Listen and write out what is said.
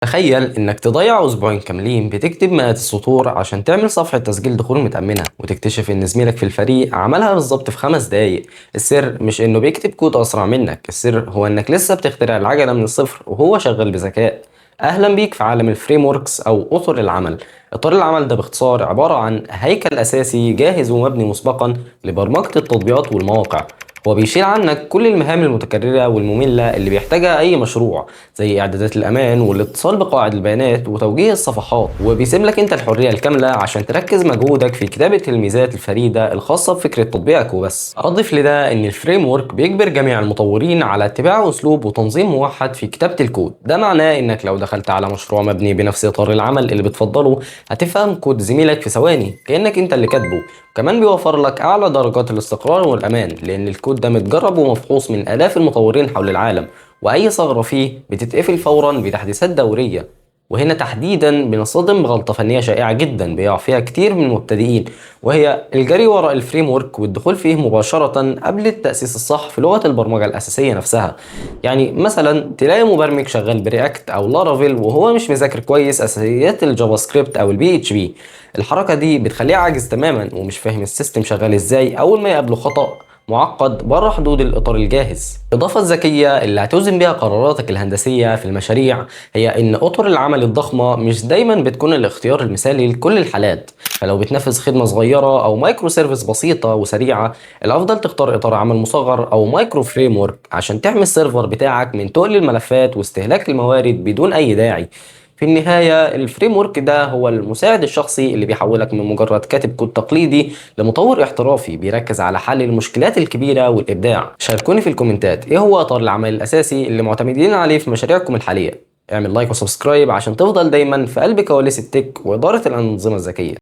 تخيل إنك تضيع أسبوعين كاملين بتكتب مئات السطور عشان تعمل صفحة تسجيل دخول متأمنة، وتكتشف إن زميلك في الفريق عملها بالظبط في 5 دقايق. السر مش إنه بيكتب كود أسرع منك، السر هو إنك لسه بتخترع العجلة من الصفر وهو شغال بذكاء. أهلا بيك في عالم الفريم وركس أو أطر العمل. إطار العمل ده باختصار عبارة عن هيكل أساسي جاهز ومبني مسبقا لبرمجة التطبيقات والمواقع. هو بيشيل عنك كل المهام المتكررة والمملة اللي بيحتاجها أي مشروع، زي إعدادات الأمان والاتصال بقواعد البيانات وتوجيه الصفحات، وبيسيب لك أنت الحرية الكاملة عشان تركز مجهودك في كتابة الميزات الفريدة الخاصة بفكرة تطبيقك وبس. أضيف لده إن الفريم ورك بيجبر جميع المطورين على اتباع أسلوب وتنظيم موحد في كتابة الكود. ده معناه إنك لو دخلت على مشروع مبني بنفس إطار العمل اللي بتفضله، هتفهم كود زميلك في ثواني كأنك أنت اللي كاتبه. كمان بيوفر لك أعلى درجات الاستقرار والأمان، لأن الكود ده متجرب ومفحوص من آلاف المطورين حول العالم، وأي ثغرة فيه بتتقفل فورا بتحديثات دورية. وهنا تحديدا بنصطدم بغلطة فنية شائعة جدا بيقع فيها كتير من المبتدئين، وهي الجري وراء الفريم ورك والدخول فيه مباشرة قبل التأسيس الصح في لغة البرمجة الأساسية نفسها. يعني مثلا تلاقي مبرمج شغال برياكت أو لارافيل وهو مش مذاكر كويس أساسيات الجافا سكريبت أو البي اتش بي. الحركة دي بتخليه عاجز تماما ومش فاهم السيستم شغال ازاي أول ما يقابله خطأ معقد بره حدود الإطار الجاهز. الإضافة الذكية اللي هتوزن بيها قراراتك الهندسية في المشاريع هي إن أطر العمل الضخمة مش دايما بتكون الاختيار المثالي لكل الحالات. فلو بتنفذ خدمة صغيرة أو مايكرو سيرفيس بسيطة وسريعة، الأفضل تختار إطار عمل مصغر أو مايكرو فريم ورك عشان تحمي السيرفر بتاعك من تقل الملفات واستهلاك الموارد بدون أي داعي. في النهاية الفريم ورك ده هو المساعد الشخصي اللي بيحولك من مجرد كاتب كود تقليدي لمطور احترافي بيركز على حل المشكلات الكبيرة والإبداع. شاركوني في الكومنتات ايه هو اطار العمل الأساسي اللي معتمدين عليه في مشاريعكم الحالية. اعمل لايك وسبسكرايب عشان تفضل دايما في قلب كواليس التك وإدارة الأنظمة الذكية.